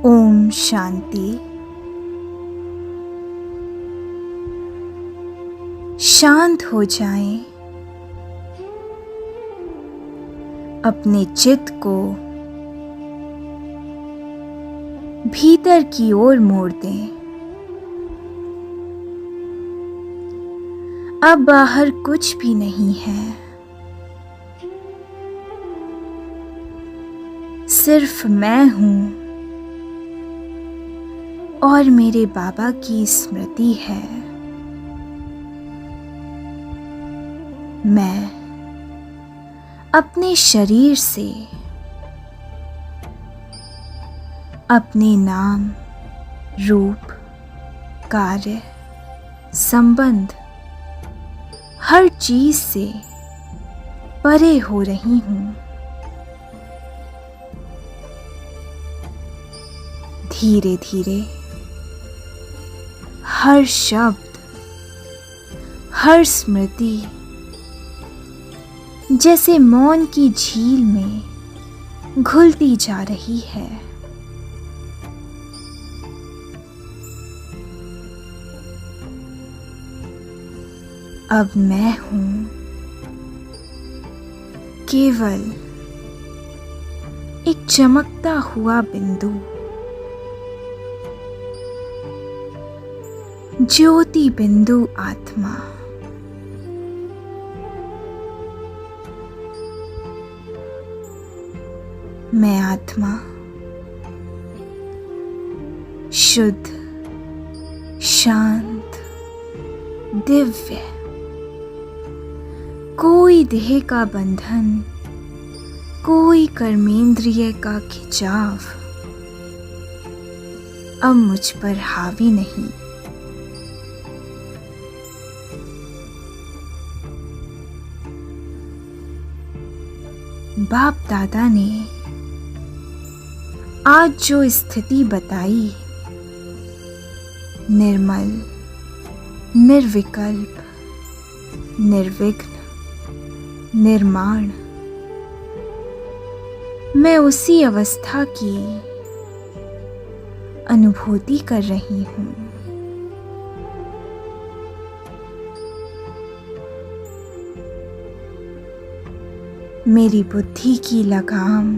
ओम शांति। शांत हो जाएं, अपने चित्त को भीतर की ओर मोड़ दें। अब बाहर कुछ भी नहीं है, सिर्फ मैं हूं और मेरे बाबा की स्मृति है। मैं अपने शरीर से अपने नाम, रूप, कार्य, संबंध, हर चीज से परे हो रही हूं। धीरे धीरे हर शब्द, हर स्मृति जैसे मौन की झील में घुलती जा रही है। अब मैं हूं केवल एक चमकता हुआ बिंदु, ज्योति बिंदु आत्मा। मैं आत्मा शुद्ध, शांत, दिव्य, कोई देह का बंधन, कोई कर्मेंद्रिय का खिंचाव अब मुझ पर हावी नहीं। बाप दादा ने आज जो स्थिति बताई, निर्मल, निर्विकल्प, निर्विघ्न, निर्माण, मैं उसी अवस्था की अनुभूति कर रही हूं। मेरी बुद्धि की लगाम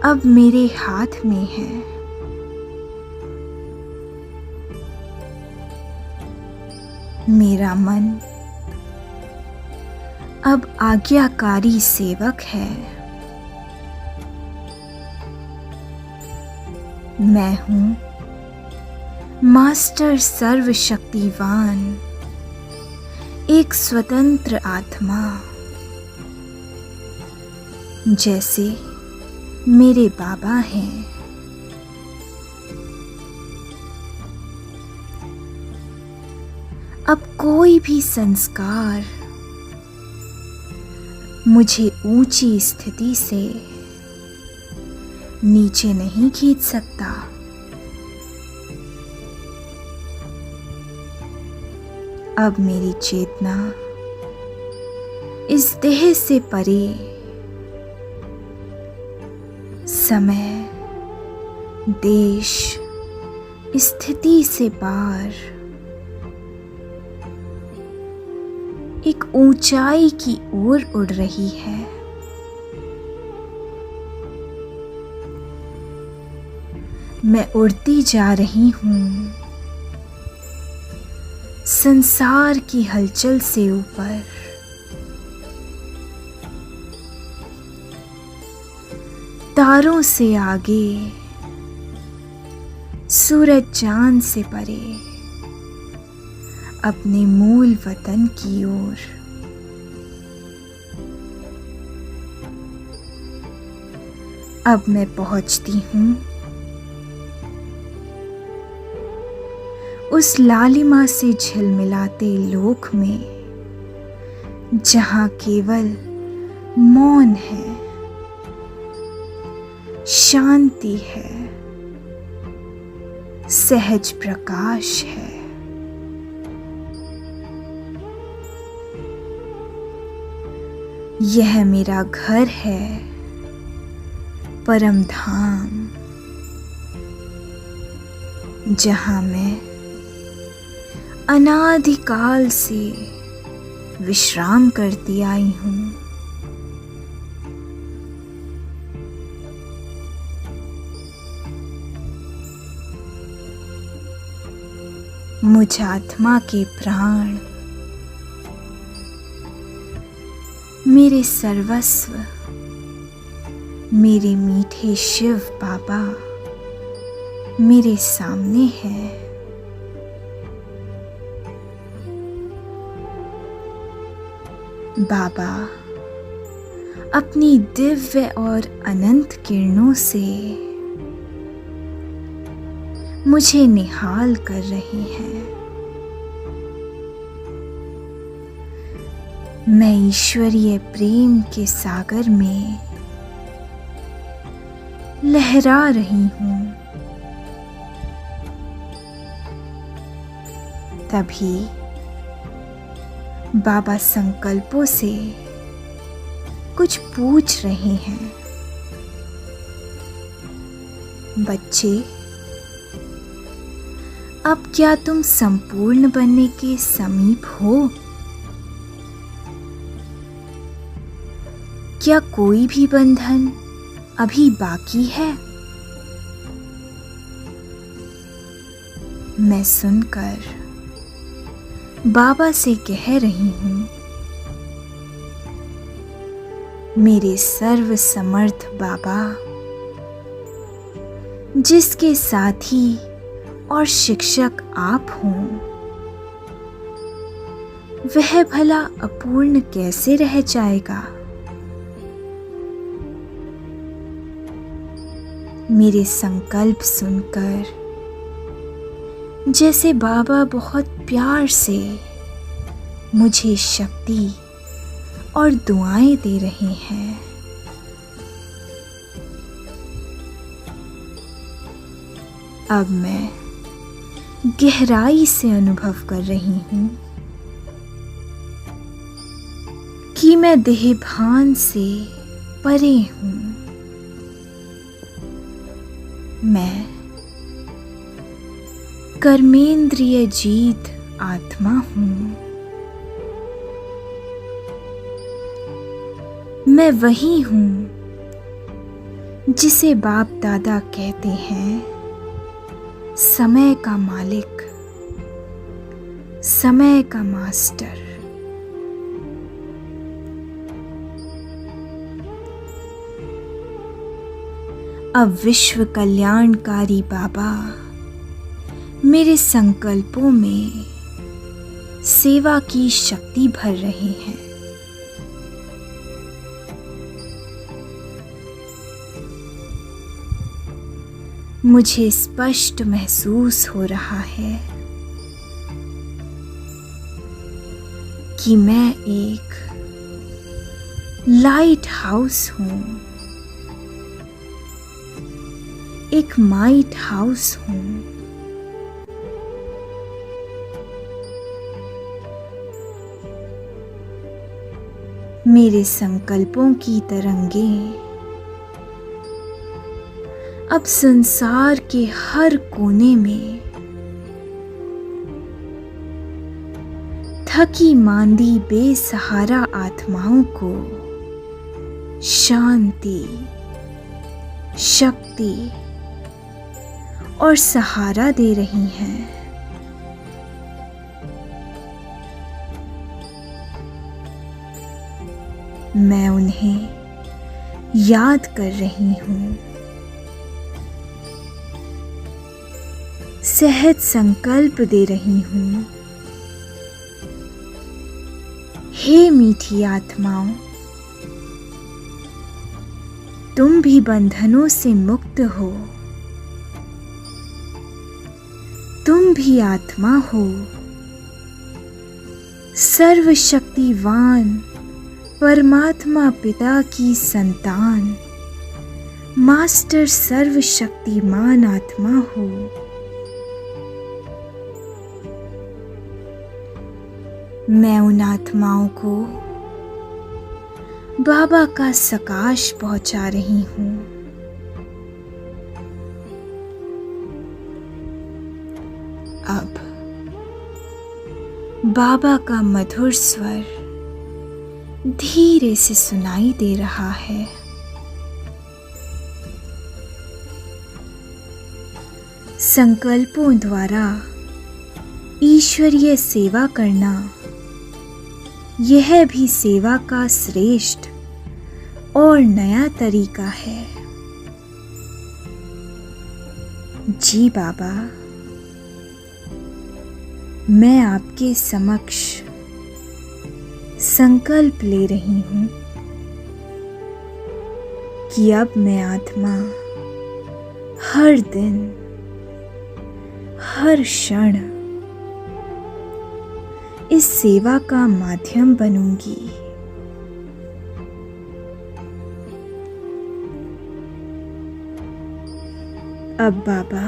अब मेरे हाथ में है। मेरा मन अब आज्ञाकारी सेवक है। मैं हूं मास्टर सर्वशक्तिवान, एक स्वतंत्र आत्मा, जैसे मेरे बाबा हैं। अब कोई भी संस्कार मुझे ऊंची स्थिति से नीचे नहीं खींच सकता। अब मेरी चेतना इस देह से परे, समय, देश, स्थिति से पार एक ऊंचाई की ओर उड़ रही है। मैं उड़ती जा रही हूं संसार की हलचल से ऊपर। तारों से आगे, सूरज चांद से परे, अपने मूल वतन की ओर। अब मैं पहुंचती हूं उस लालिमा से झिलमिलाते लोक में, जहां केवल मौन है, शांति है, सहज प्रकाश है। यह मेरा घर है, परम धाम, जहाँ मैं अनादिकाल से विश्राम करती आई हूँ। मुझ आत्मा के प्राण, मेरे सर्वस्व, मेरे मीठे शिव बाबा मेरे सामने है। बाबा अपनी दिव्य और अनंत किरणों से मुझे निहाल कर रहे हैं। मैं ईश्वरीय प्रेम के सागर में लहरा रही हूँ। तभी बाबा संकल्पों से कुछ पूछ रहे हैं। बच्चे, अब क्या तुम संपूर्ण बनने के समीप हो? क्या कोई भी बंधन अभी बाकी है? मैं सुनकर बाबा से कह रही हूँ, मेरे सर्व समर्थ बाबा, जिसके साथी और शिक्षक आप हों, वह भला अपूर्ण कैसे रह जाएगा? मेरे संकल्प सुनकर जैसे बाबा बहुत प्यार से मुझे शक्ति और दुआएं दे रहे हैं। अब मैं गहराई से अनुभव कर रही हूँ कि मैं देहभान से परे हूँ। मैं कर्मेंद्रिय जीत आत्मा हूँ। मैं वही हूँ जिसे बाप दादा कहते हैं समय का मालिक, समय का मास्टर। अब विश्व कल्याणकारी बाबा मेरे संकल्पों में सेवा की शक्ति भर रहे हैं। मुझे स्पष्ट महसूस हो रहा है कि मैं एक लाइट हाउस हूँ, एक माइट हाउस हूँ। मेरे संकल्पों की तरंगें अब संसार के हर कोने में थकी मांदी बेसहारा आत्माओं को शांति, शक्ति और सहारा दे रही हैं। मैं उन्हें याद कर रही हूँ, सहज संकल्प दे रही हूँ। हे मीठी आत्माओं, तुम भी बंधनों से मुक्त हो। तुम भी आत्मा हो, सर्वशक्तिवान परमात्मा पिता की संतान, मास्टर सर्वशक्तिमान आत्मा हो। मैं उन आत्माओं को बाबा का सकाश पहुंचा रही हूँ। बाबा का मधुर स्वर धीरे से सुनाई दे रहा है। संकल्पों द्वारा ईश्वरीय सेवा करना, यह भी सेवा का श्रेष्ठ और नया तरीका है। जी बाबा, मैं आपके समक्ष संकल्प ले रही हूँ कि अब मैं आत्मा हर दिन, हर क्षण इस सेवा का माध्यम बनूंगी। अब बाबा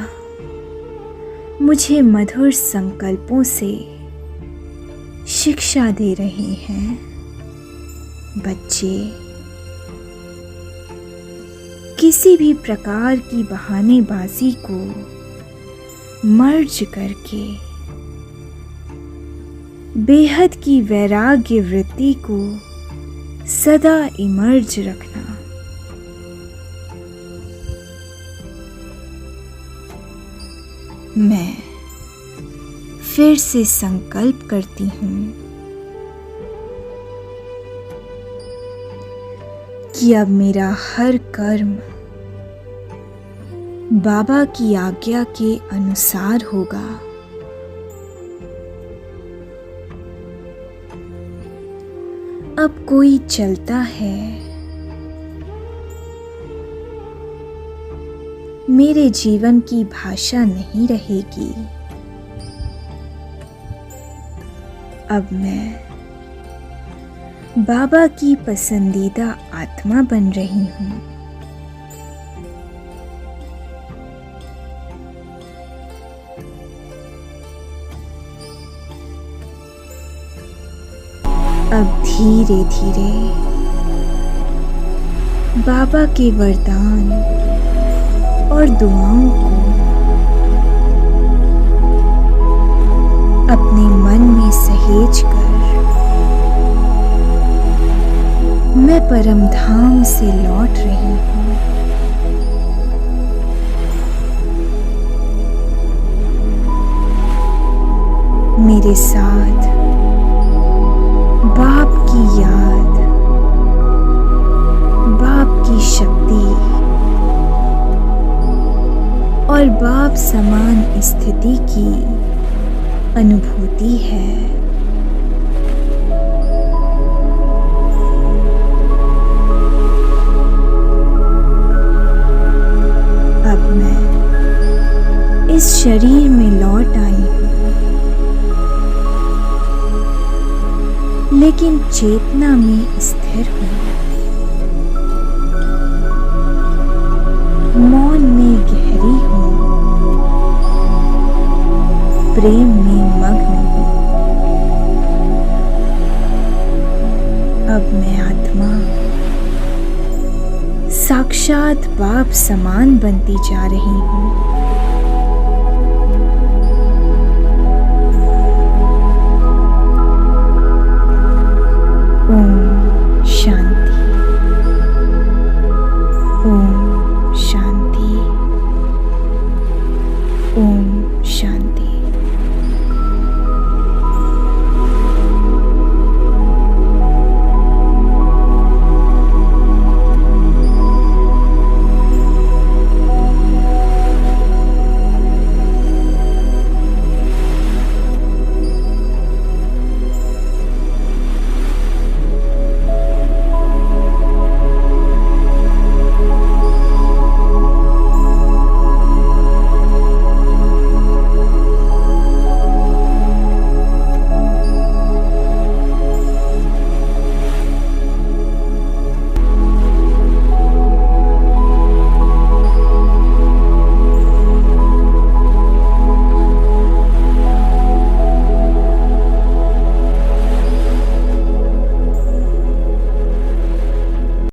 मुझे मधुर संकल्पों से शिक्षा दे रहे हैं। बच्चे किसी भी प्रकार की बहानेबाजी को मर्ज करके बेहद की वैराग्य वृत्ति को सदा इमर्ज रखना। मैं फिर से संकल्प करती हूँ कि अब मेरा हर कर्म बाबा की आज्ञा के अनुसार होगा। अब कोई चलता है, मेरे जीवन की भाषा नहीं रहेगी। अब मैं बाबा की पसंदीदा आत्मा बन रही हूँ। अब धीरे धीरे बाबा के वरदान और दुआओं को अपने मन में सहेज कर मैं परम धाम से लौट रही हूँ। मेरे साथ बाप की याद, बाप की शक्ति और बाप समान स्थिति की अनुभूति है। अब मैं इस शरीर में लौट आई हूँ, लेकिन चेतना में स्थिर हूँ। मौन में गहरी हूँ, प्रेम में मग्न हूँ। अब मैं आत्मा साक्षात बाप समान बनती जा रही हूँ।